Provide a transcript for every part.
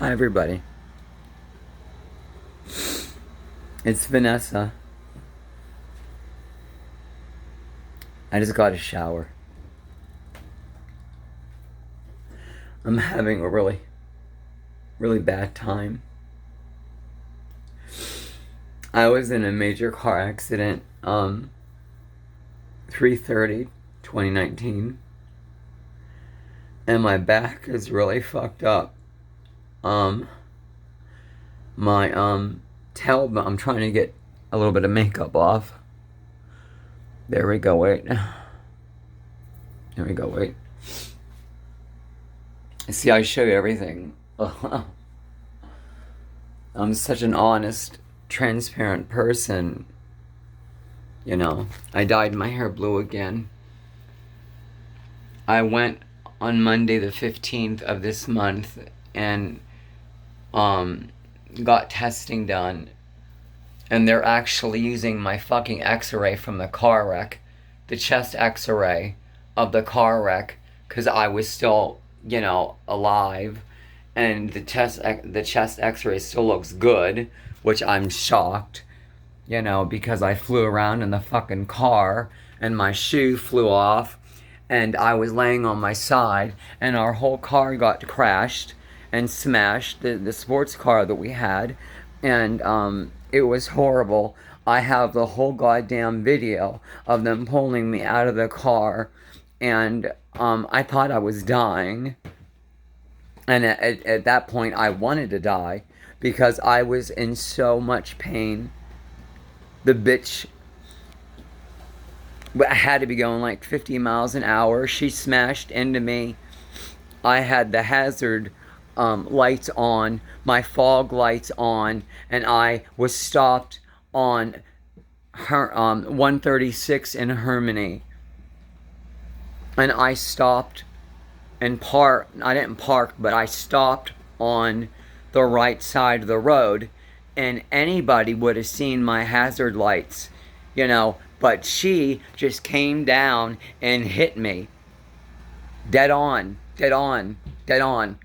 Hi, everybody. It's Vanessa. I just got a shower. I'm having a really bad time. I was in a major car accident, 3/30/2019, and my back is really fucked up. Um, my, tailbone, I'm trying to get a little bit of makeup off. There we go, wait. There we go, wait. See, I show you everything. I'm such an honest, transparent person. You know, I dyed my hair blue again. I went on Monday the 15th of this month and got testing done. And they're actually using my fucking x-ray from the car wreck, the chest x-ray of the car wreck, because I was still, alive. And the chest x-ray still looks good, which I'm shocked, because I flew around in the fucking car and my shoe flew off and I was laying on my side and our whole car got crashed and smashed, the sports car that we had, and it was horrible. I have the whole goddamn video of them pulling me out of the car, and I thought I was dying. And at that point, I wanted to die because I was in so much pain. The bitch had to be going like 50 miles an hour. She smashed into me. I had the hazard lights on, my fog lights on, and I was stopped on her 136 in Harmony. And I stopped and I didn't park, but I stopped on the right side of the road, and anybody would have seen my hazard lights, but she just came down and hit me. Dead on, dead on, dead on.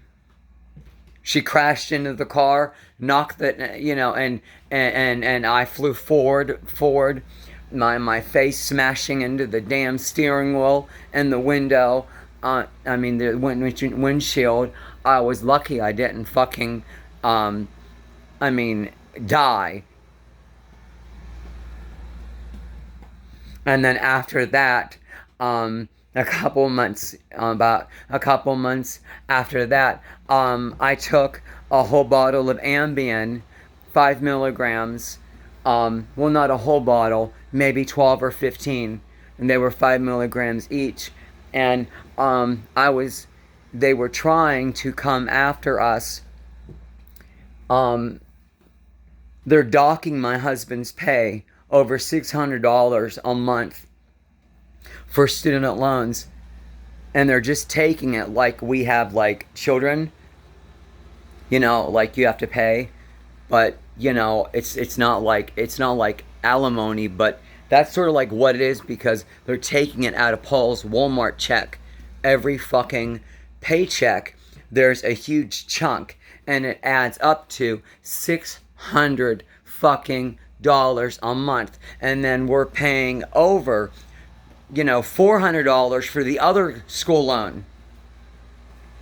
She crashed into the car, knocked and I flew forward, my face smashing into the damn steering wheel and the window. The windshield. I was lucky I didn't fucking, die. And then after that, about a couple months after that, I took a whole bottle of Ambien, 5 milligrams. Not a whole bottle, maybe 12 or 15, and they were 5 milligrams each. And they were trying to come after us. They're docking my husband's pay over $600 a month for student loans, and they're just taking it like we have like children, like you have to pay, but it's not like alimony, but that's sort of like what it is, because they're taking it out of Paul's Walmart check. Every fucking paycheck, there's a huge chunk, and it adds up to $600 fucking dollars a month, and then we're paying over, $400 for the other school loan.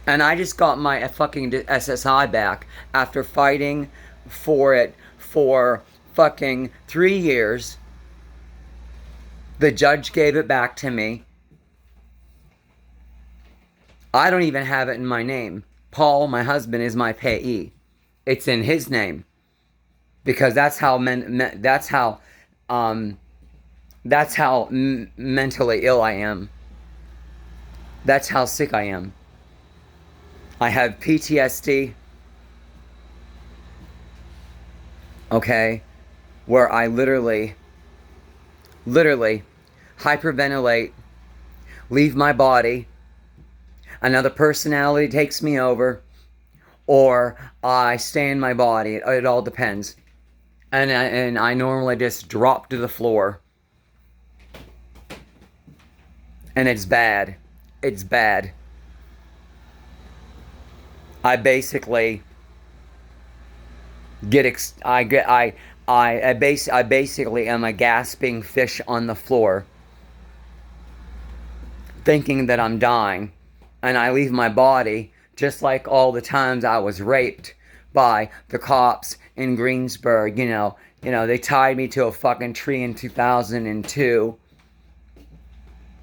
And I just got my fucking SSI back after fighting for it for fucking 3 years. The judge gave it back to me. I don't even have it in my name. Paul, my husband, is my payee. It's in his name, because that's how mentally ill I am. That's how sick I am. I have PTSD. Okay, where I literally hyperventilate, leave my body, another personality takes me over, or I stay in my body. It all depends. And I normally just drop to the floor. And it's bad. It's bad. I basically I basically am a gasping fish on the floor, thinking that I'm dying, and I leave my body just like all the times I was raped by the cops in Greensburg. They tied me to a fucking tree in 2002.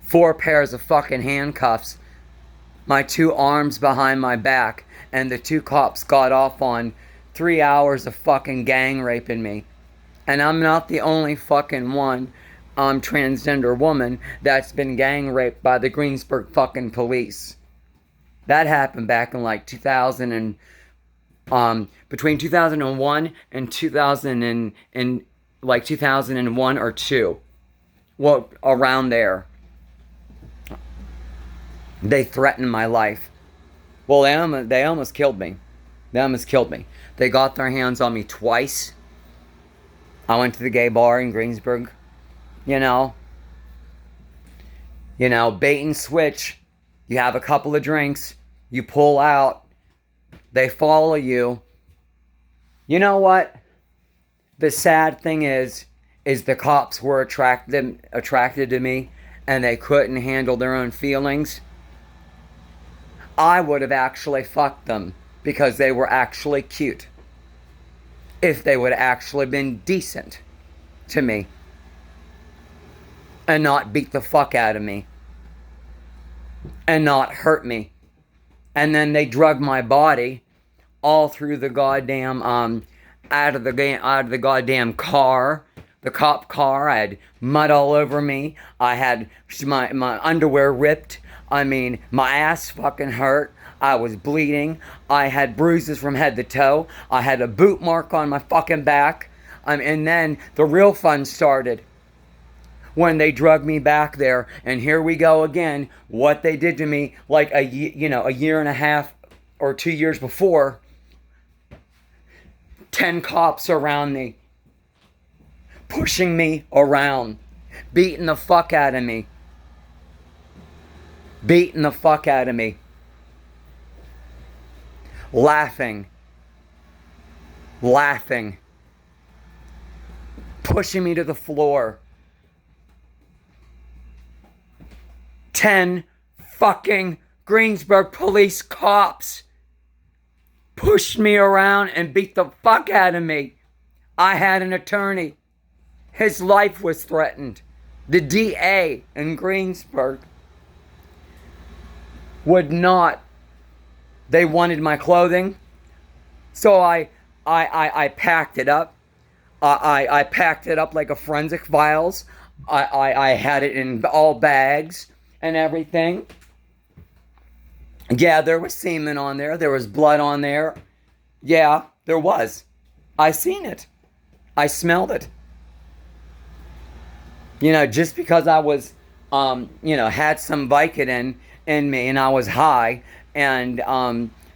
4 pairs of fucking handcuffs, my 2 arms behind my back, and the 2 cops got off on 3 hours of fucking gang raping me. And I'm not the only fucking one transgender woman that's been gang raped by the Greensburg fucking police. That happened back in like 2000 and between 2001 and 2001 or 2. Well, around there. They threatened my life. Well, they almost killed me. They got their hands on me twice. I went to the gay bar in Greensburg. Bait and switch. You have a couple of drinks. You pull out. They follow you. You know what? The sad thing is the cops were attracted to me, and they couldn't handle their own feelings. I would have actually fucked them because they were actually cute. If they would have actually been decent to me and not beat the fuck out of me and not hurt me. And then they drug my body all through the goddamn out of the goddamn car, the cop car. I had mud all over me. I had my underwear ripped. I mean, my ass fucking hurt. I was bleeding. I had bruises from head to toe. I had a boot mark on my fucking back. And then the real fun started when they drugged me back there. And here we go again. What they did to me like a year and a half or 2 years before. 10 cops around me, pushing me around, beating the fuck out of me. Laughing, pushing me to the floor. 10 fucking Greensburg police cops pushed me around and beat the fuck out of me. I had an attorney. His life was threatened. The DA in Greensburg would not. They wanted my clothing. So I packed it up. I packed it up like a forensic files. I had it in all bags and everything. Yeah, there was semen on there. There was blood on there. Yeah, there was. I seen it. I smelled it. Just because I was, had some Vicodin in me and I was high and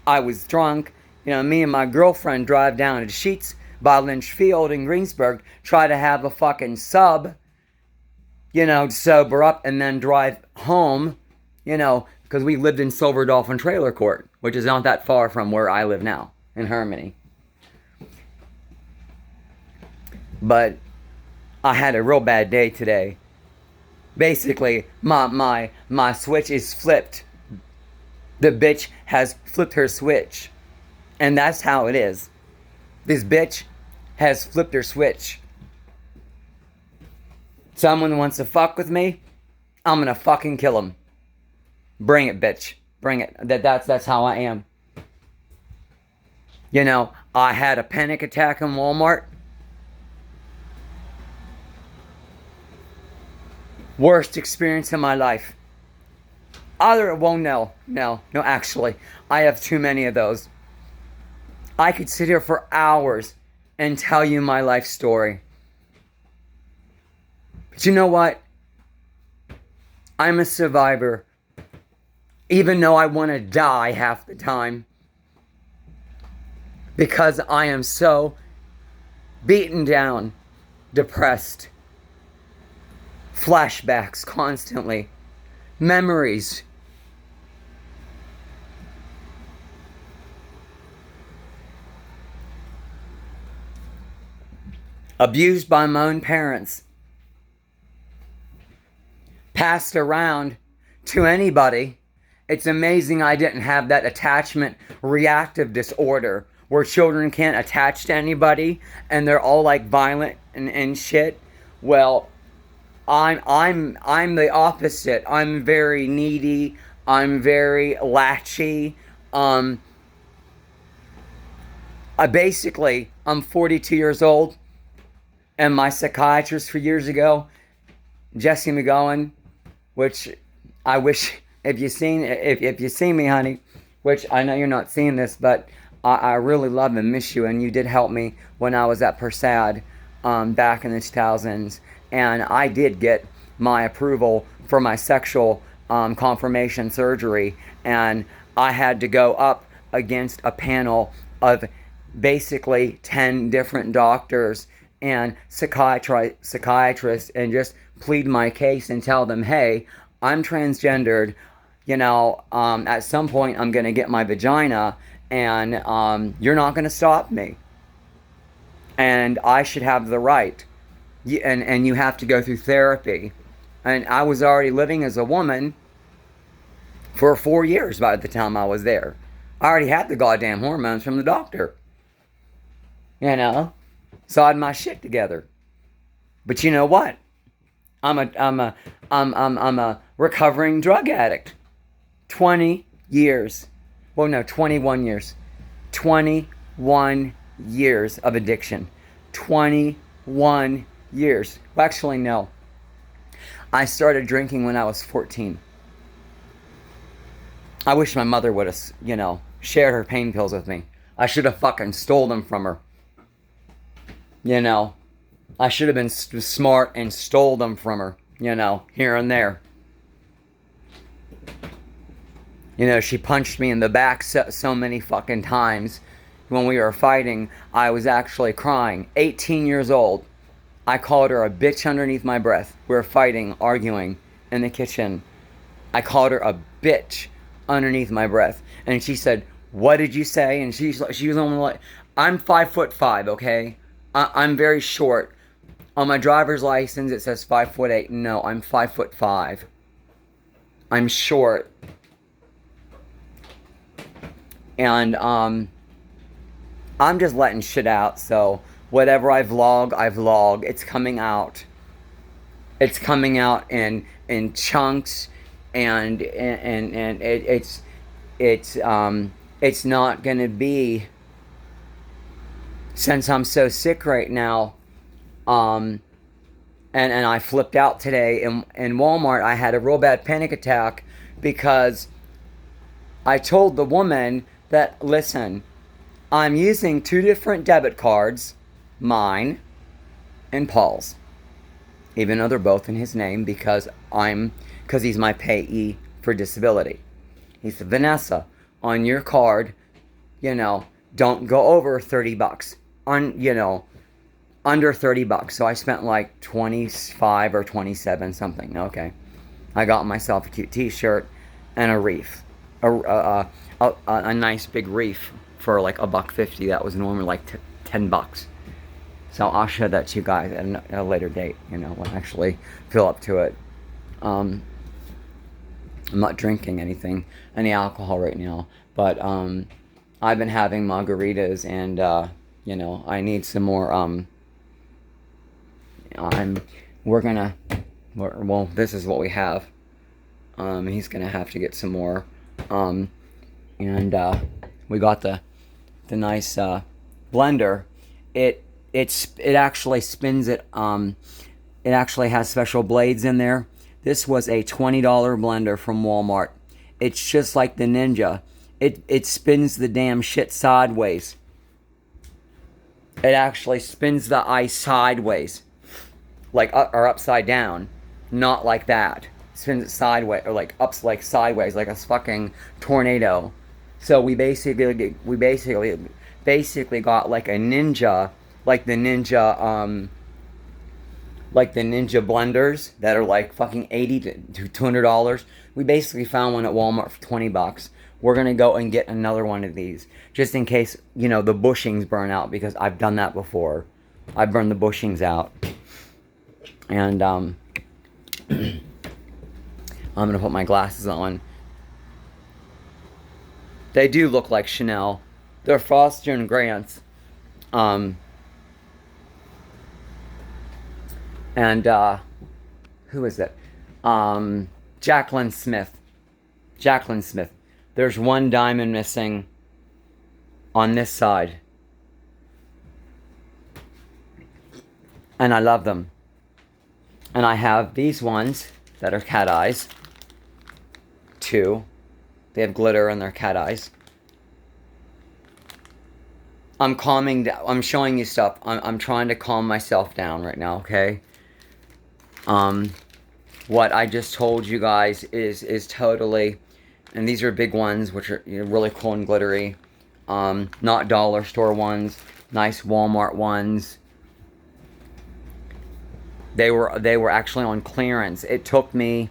I was drunk. Me and my girlfriend drive down to Sheets by Lynch Field in Greensburg, try to have a fucking sub, to sober up and then drive home, because we lived in Silver Dolphin Trailer Court, which is not that far from where I live now, in Harmony. But I had a real bad day today. Basically, my switch is flipped. The bitch has flipped her switch. And that's how it is. This bitch has flipped her switch. Someone wants to fuck with me, I'm gonna fucking kill him. Bring it, bitch. Bring it. That's how I am. I had a panic attack in Walmart. Worst experience in my life. No, actually. I have too many of those. I could sit here for hours and tell you my life story. But you know what? I'm a survivor. Even though I want to die half the time. Because I am so beaten down, depressed. Flashbacks constantly. Memories. abused by my own parents, passed around to anybody. It's amazing I didn't have that attachment reactive disorder where children can't attach to anybody and they're all like violent and shit. Well, I'm the opposite. I'm very needy. I'm very latchy. I'm 42 years old, and my psychiatrist for years ago, Jesse McGowan, which I wish if you seen me, honey, which I know you're not seeing this, but I really love and miss you, and you did help me when I was at Persad back in the 2000s, and I did get my approval for my sexual confirmation surgery, and I had to go up against a panel of basically 10 different doctors and psychiatrists and just plead my case and tell them, hey, I'm transgendered, at some point I'm going to get my vagina, and you're not going to stop me, and I should have the right, and you have to go through therapy. And I was already living as a woman for 4 years by the time I was there. I already had the goddamn hormones from the doctor. So I had my shit together. But you know what? I'm a recovering drug addict. 20 years. Well, no, 21 years. 21 years of addiction. 21 years. Well, actually, no. I started drinking when I was 14. I wish my mother would have, shared her pain pills with me. I should have fucking stole them from her. I should have been smart and stole them from her, here and there. She punched me in the back so many fucking times. When we were fighting, I was actually crying. 18 years old. I called her a bitch underneath my breath. We were fighting, arguing in the kitchen. I called her a bitch underneath my breath. And she said, what did you say? And she was only like, I'm 5'5", okay? I'm very short. On my driver's license, it says 5'8". No, I'm 5'5". I'm short. And I'm just letting shit out. So whatever I vlog. It's coming out. It's coming out in chunks, and it's not gonna be, since I'm so sick right now. And I flipped out today in Walmart. I had a real bad panic attack because I told the woman that, listen, I'm using 2 different debit cards, mine and Paul's, even though they're both in his name, because he's my payee for disability. He said, Vanessa, on your card, don't go over $30. Under $30. So I spent like 25 or 27 something. Okay. I got myself a cute t-shirt and a wreath. A nice big wreath for like $1.50. That was normally like $10. So I'll show that to you guys at a later date, when I actually feel up to it. I'm not drinking any alcohol right now, but I've been having margaritas, and I need some more. This is what we have. He's gonna have to get some more. And we got the nice blender. It actually spins it. It actually has special blades in there. This was a $20 blender from Walmart. It's just like the Ninja. It spins the damn shit sideways. It actually spins the ice sideways, or upside down, not like that. It spins it sideways, or like sideways, like a fucking tornado. So we basically got like a Ninja, like the Ninja blenders that are like fucking $80 to $200. We basically found one at Walmart for $20. We're gonna go and get another one of these, just in case, the bushings burn out, because I've done that before. I burned the bushings out. And I'm going to put my glasses on. They do look like Chanel. They're Foster and Grants. Who is it? Jaclyn Smith. Jaclyn Smith. There's one diamond missing on this side. And I love them. And I have these ones that are cat eyes. 2. They have glitter in their cat eyes. I'm calming down. I'm showing you stuff. I'm trying to calm myself down right now, okay? What I just told you guys is totally... And these are big ones, which are really cool and glittery. Not dollar store ones. Nice Walmart ones. They were actually on clearance. It took me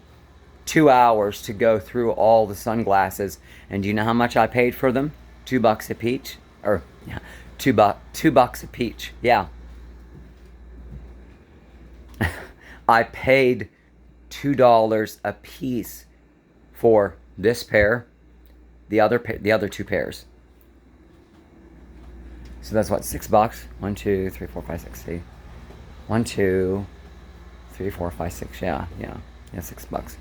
2 hours to go through all the sunglasses. And do you know how much I paid for them? $2 a piece. Or, yeah, $2 a piece. Yeah. I paid $2 a piece for this pair, the other 2 pairs. So that's what, $6? 1, 2, 3, 4, 5, 6. See, 1, 2, 3, 4, 5, 6. Yeah, $6.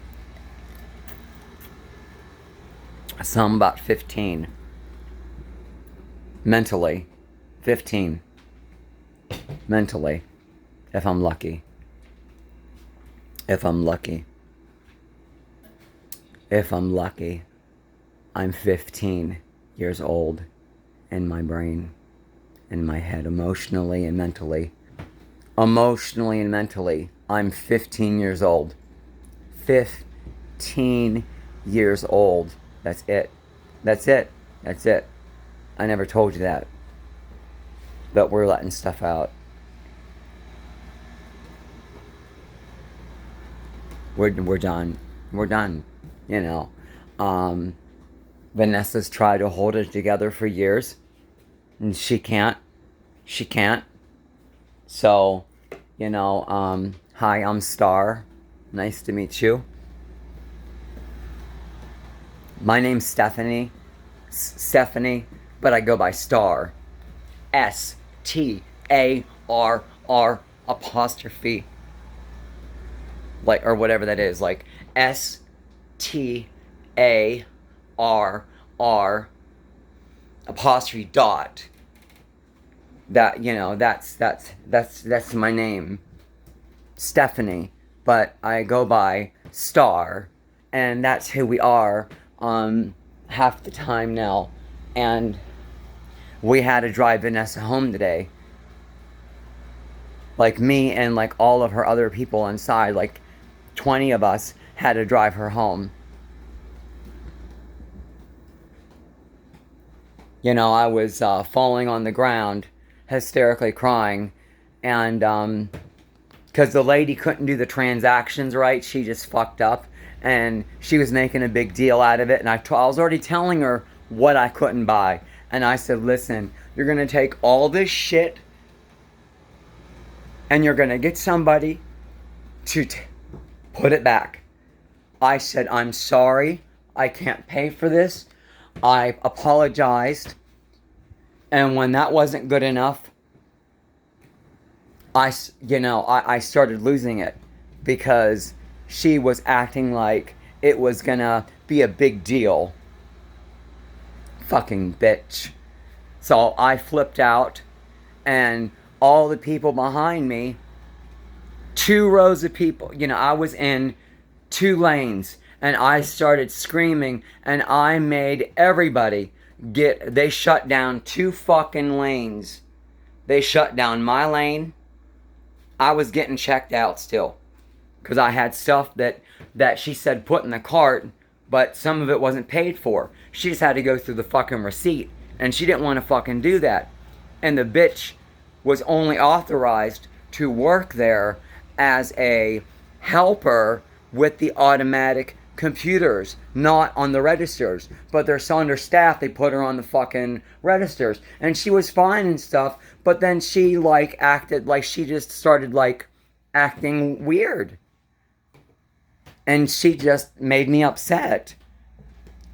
So I'm about 15. Mentally, 15. Mentally, if I'm lucky. If I'm lucky. If I'm lucky, I'm 15 years old in my brain, in my head, emotionally and mentally. Emotionally and mentally, I'm 15 years old. 15 years old. That's it. That's it. That's it. I never told you that. But we're letting stuff out. We're done. We're done. You know. Vanessa's tried to hold it together for years. And she can't. She can't. So, you know, hi, I'm Star. Nice to meet you. My name's Stephanie. Stephanie, but I go by Star. S-T-A-R-R apostrophe. Like, or whatever that is. Like, S-T-A-R-R apostrophe dot. That, you know, that's my name. Stephanie. But I go by Star. And that's who we are half the time now. And we had to drive Vanessa home today. Like me and like all of her other people inside, like 20 of us had to drive her home. You know, I was falling on the ground, hysterically crying. And because the lady couldn't do the transactions right, she just fucked up. And she was making a big deal out of it. And I was already telling her what I couldn't buy. And I said, listen, you're going to take all this shit and you're going to get somebody to put it back. I said, I'm sorry. I can't pay for this. I apologized. And when that wasn't good enough, I started losing it because she was acting like it was gonna be a big deal. Fucking bitch. So I flipped out, and all the people behind me, 2 rows of people, you know, I was in 2 lanes, and I started screaming, and I made everybody they shut down 2 fucking lanes. They shut down my lane. I was getting checked out still. Because I had stuff that she said put in the cart, but some of it wasn't paid for. She just had to go through the fucking receipt. And she didn't want to fucking do that. And the bitch was only authorized to work there as a helper with the automatic computers, not on the registers. But they're so understaffed, they put her on the fucking registers. And she was fine and stuff, but then she, like, acted like she just started, like, acting weird. And she just made me upset.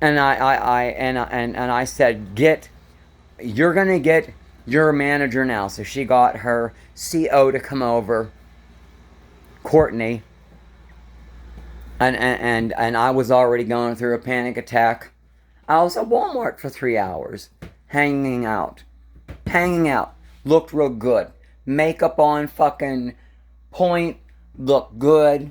And I said, you're gonna get your manager now. So she got her CO to come over, Courtney, and I was already going through a panic attack. I was at Walmart for 3 hours, hanging out, looked real good, makeup on, fucking point, looked good.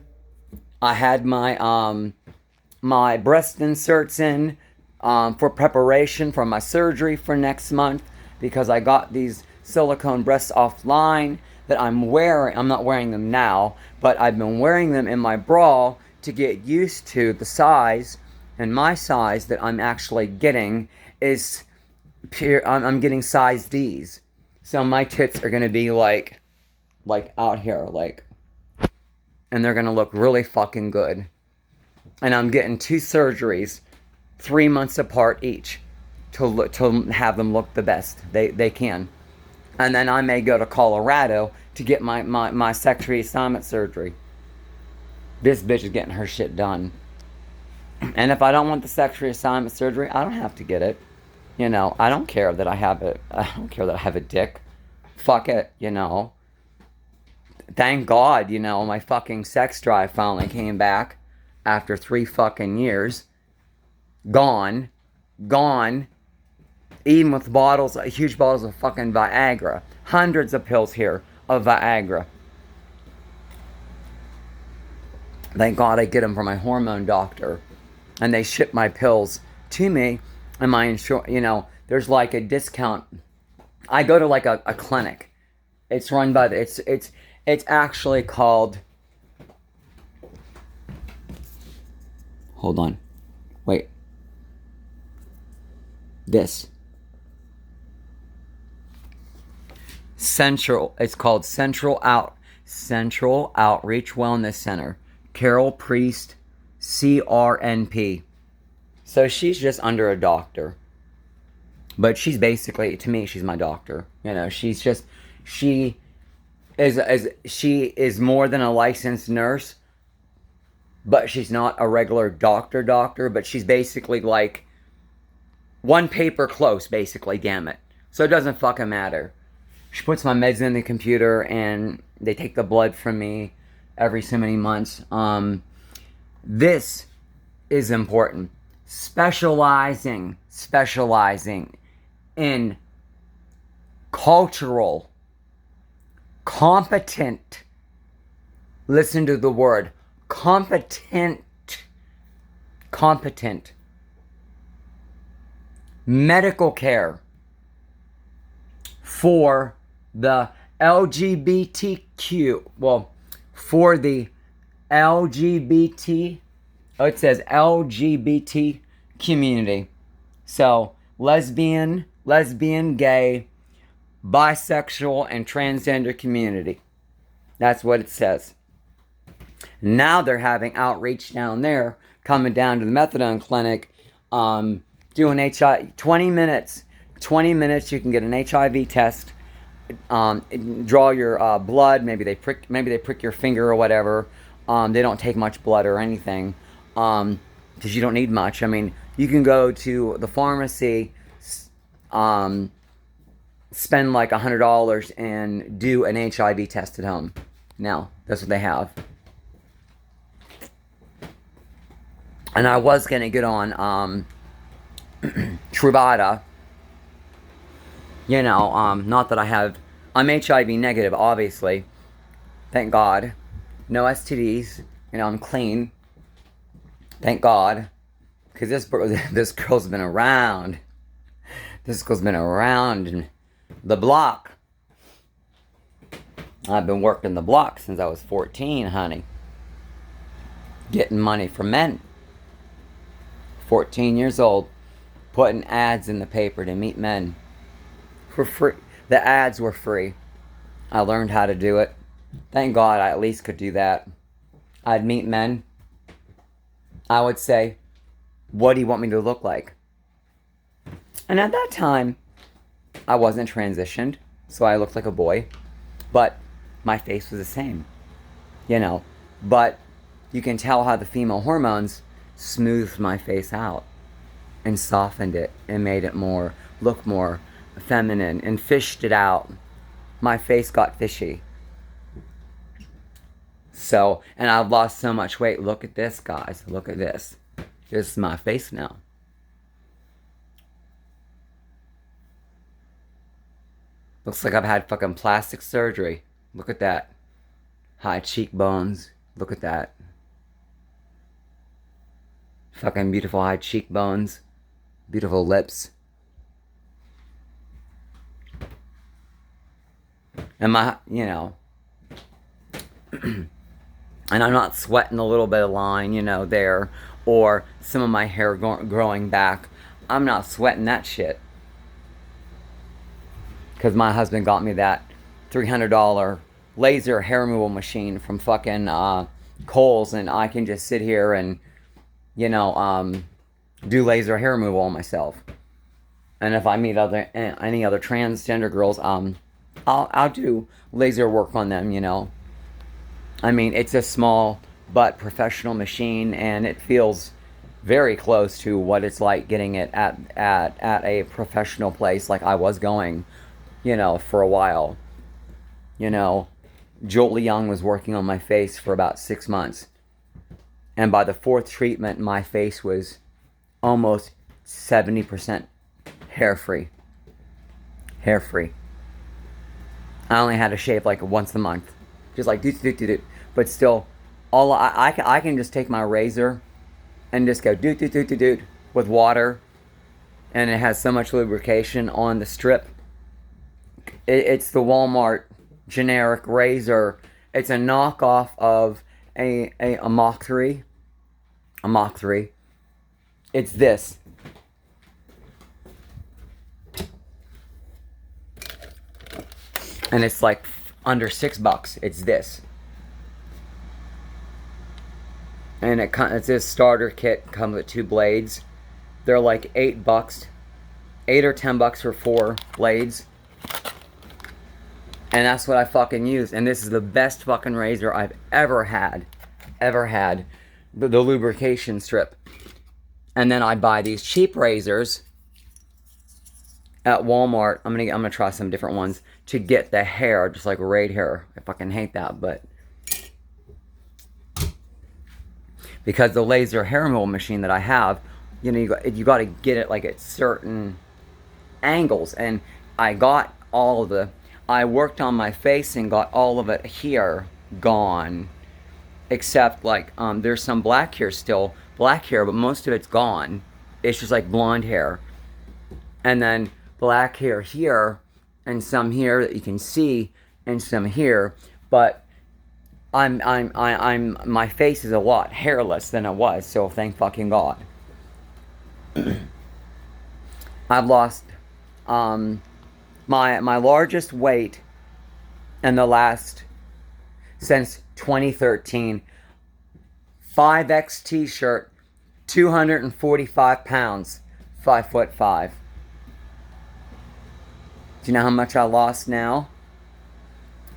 I had my breast inserts in for preparation for my surgery for next month, because I got these silicone breasts offline that I'm wearing. I'm not wearing them now, but I've been wearing them in my bra to get used to the size. And my size that I'm actually getting is I'm getting size D's. So my tits are gonna be like out here, like, and they're gonna look really fucking good. And I'm getting 2 surgeries 3 months apart each to have them look the best they can. And then I may go to Colorado to get my sexual assignment surgery. This bitch is getting her shit done. And if I don't want the sexual assignment surgery, I don't have to get it. You know, I don't care that I have it. I don't care that I have a dick. Fuck it, you know. Thank God, you know, my fucking sex drive finally came back after 3 fucking years. Gone. Even with bottles, huge bottles of fucking Viagra. Hundreds of pills here of Viagra. Thank God I get them from my hormone doctor. And they ship my pills to me. And my insurance, you know, there's like a discount. I go to like a clinic. It's run by it's actually called, hold on. Wait. This. It's called Central Outreach Wellness Center. Carol Priest, CRNP. So she's just under a doctor. But she's basically, to me, she's my doctor. You know, she is more than a licensed nurse, but she's not a regular doctor, but she's basically like one paper close, basically, damn it. So it doesn't fucking matter. She puts my meds in the computer and they take the blood from me every so many months. This is important. Specializing in cultural, competent, listen to the word, competent medical care for the LGBTQ, well, for the LGBT, it says LGBT community. So, lesbian, gay, bisexual, and transgender community. That's what it says. Now they're having outreach down there, coming down to the methadone clinic, doing HIV, 20 minutes. 20 minutes, you can get an HIV test, draw your blood, maybe they prick your finger or whatever. They don't take much blood or anything, because you don't need much. I mean, you can go to the pharmacy, spend like $100 and do an HIV test at home. Now, that's what they have. And I was going to get on Truvada. You know, not that I'm HIV negative, obviously. Thank God. No STDs. You know, I'm clean. Thank God. Because this girl's been around. This girl's been around in the block. I've been working the block since I was 14, honey. Getting money from men. 14 years old. Putting ads in the paper to meet men. For free. The ads were free. I learned how to do it. Thank God I at least could do that. I'd meet men. I would say, what do you want me to look like? And at that time, I wasn't transitioned, so I looked like a boy, but my face was the same, you know. But you can tell how the female hormones smoothed my face out and softened it and made it look more feminine and fished it out. My face got fishy. So, and I've lost so much weight. Look at this, guys. Look at this. This is my face now. Looks like I've had fucking plastic surgery. Look at that. High cheekbones. Look at that. Fucking beautiful high cheekbones. Beautiful lips. And my, you know. And I'm not sweating a little bit of line, you know, there. Or some of my hair growing back. I'm not sweating that shit. Because my husband got me that $300 laser hair removal machine from fucking Kohl's, and I can just sit here and, you know, do laser hair removal on myself. And if I meet any other transgender girls, I'll do laser work on them, you know. I mean, it's a small but professional machine, and it feels very close to what it's like getting it at a professional place like I was going, you know, for a while. You know, Jolie Young was working on my face for about 6 months. And by the 4th treatment, my face was almost 70% hair-free. Hair-free. I only had to shave like once a month. Just like, do. But still, I can just take my razor and just go do with water. And it has so much lubrication on the strip. It's the Walmart generic razor. It's a knockoff of a Mach 3. A Mach 3. It's this. And it's like under $6. It's this. And it's this starter kit. Comes with 2 blades. They're like $8. $8 or $10 for 4 blades. And that's what I fucking use. And this is the best fucking razor I've ever had. Ever had. The lubrication strip. And then I buy these cheap razors at Walmart. I'm gonna try some different ones to get the hair, just like raid hair. I fucking hate that, but because the laser hair removal machine that I have, you know, you got to get it like at certain angles, and I got all of the. I worked on my face and got all of it here gone, except like there's some black hair still, but most of it's gone. It's just like blonde hair, and then black hair here, and some here that you can see, and some here. But my face is a lot hairless than it was. So thank fucking God. I've lost my largest weight in the last, since 2013, 5X t-shirt, 245 pounds, 5'5". Do you know how much I lost now?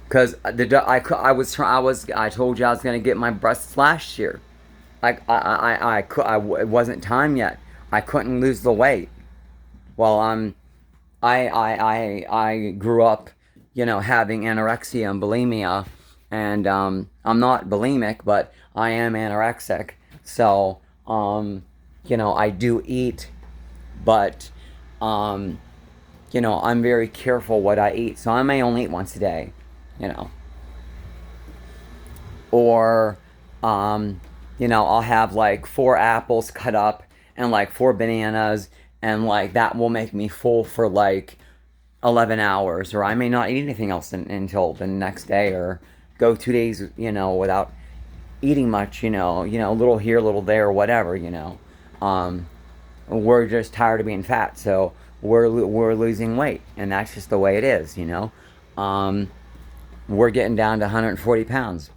Because I told you I was gonna get my breasts last year. It wasn't time yet. I couldn't lose the weight. Well, I grew up, you know, having anorexia and bulimia, and I'm not bulimic, but I am anorexic. So, you know, I do eat, but, you know, I'm very careful what I eat. So I may only eat once a day, you know. Or, you know, I'll have like 4 apples cut up and like 4 bananas, and like that will make me full for like 11 hours. Or I may not eat anything else until the next day, or go 2 days, you know, without eating much, you know, a little here, a little there, whatever, you know. We're just tired of being fat, so we're losing weight, and that's just the way it is, you know. We're getting down to 140 pounds.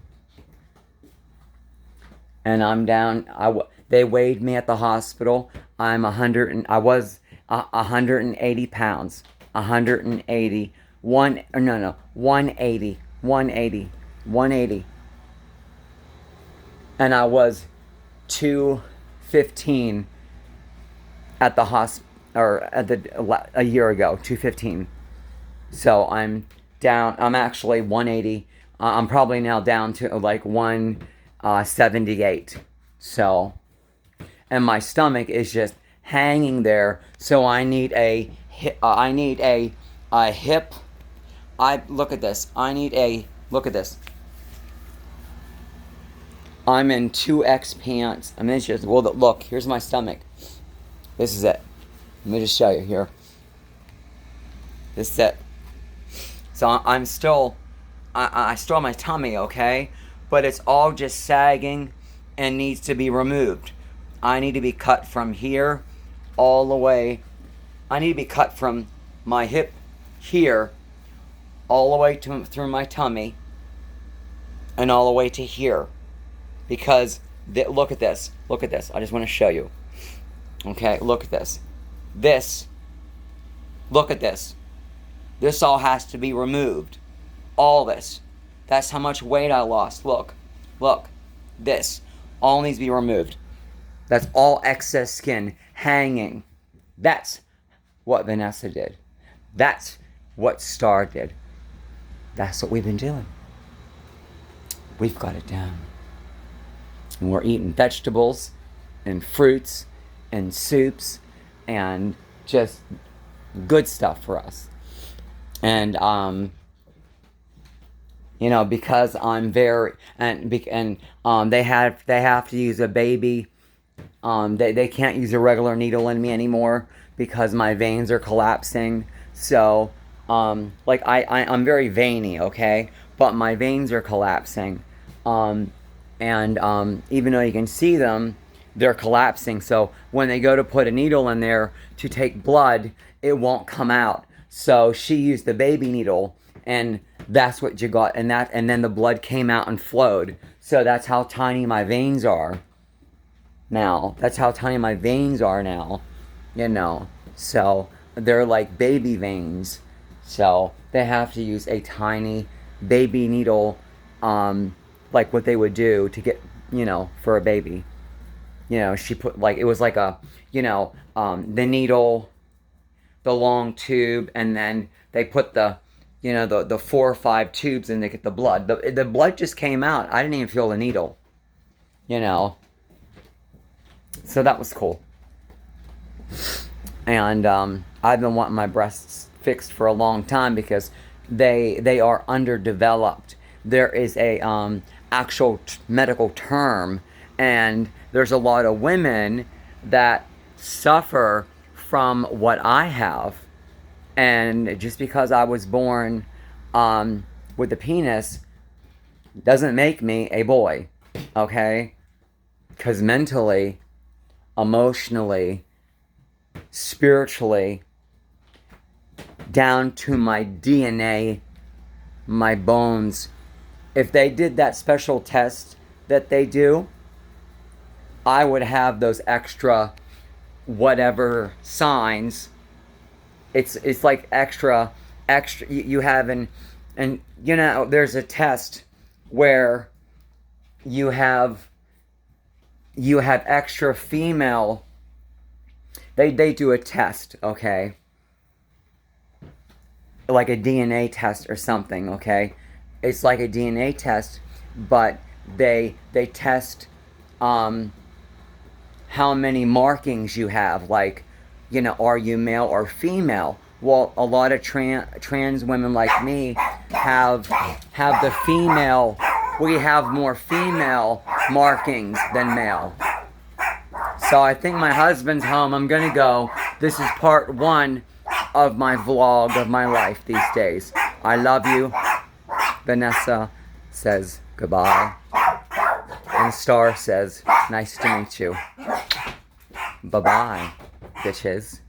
And I'm down, They weighed me at the hospital. I was 180 pounds. 180. 180. 180. 180. And I was 215 at the hospital, or a year ago, 215. So I'm down. I'm actually 180. I'm probably now down to like 178. So, and my stomach is just hanging there. So I need a hip. Look at this. Look at this. I'm in 2X pants. I mean, it's just, well, look, here's my stomach. This is it. Let me just show you here. This is it. So I'm still, I still have my tummy, okay? But it's all just sagging and needs to be removed. I need to be cut from here all the way. I need to be cut from my hip here all the way through my tummy and all the way to here. Because, look at this. Look at this. I just want to show you. Okay, look at this. Look at this. This all has to be removed. All this. That's how much weight I lost. Look. This. All needs to be removed. That's all excess skin hanging. That's what Vanessa did. That's what Star did. That's what we've been doing. We've got it down. And we're eating vegetables and fruits and soups and just good stuff for us. And because I'm very they have to use a baby. They can't use a regular needle in me anymore because my veins are collapsing. So I'm very veiny, okay, but my veins are collapsing. And even though you can see them, they're collapsing. So when they go to put a needle in there to take blood, it won't come out. So she used the baby needle, and that's what you got. And then the blood came out and flowed. So that's how tiny my veins are now. So they're like baby veins. So they have to use a tiny baby needle, like what they would do to get, for a baby. She put it was like a, the needle, the long tube, and then they put the 4 or 5 tubes and they get the blood. The blood just came out. I didn't even feel the needle, So that was cool. And I've been wanting my breasts fixed for a long time because they are underdeveloped. There is a actual medical term, and there's a lot of women that suffer from what I have. And just because I was born with a penis doesn't make me a boy, okay? Because mentally, emotionally, spiritually, down to my DNA, my bones, if they did that special test that they do, I would have those extra whatever signs. It's like extra you have and there's a test where you have extra female. They do a test, okay? Like a DNA test or something, okay? It's like a DNA test, but they test how many markings you have, like, are you male or female? Well, a lot of trans women like me have the female. We have more female markings than male. So I think my husband's home. I'm gonna go. This is part 1 of my vlog of my life these days. I love you. Vanessa says goodbye. And Star says, nice to meet you. Bye-bye, bitches.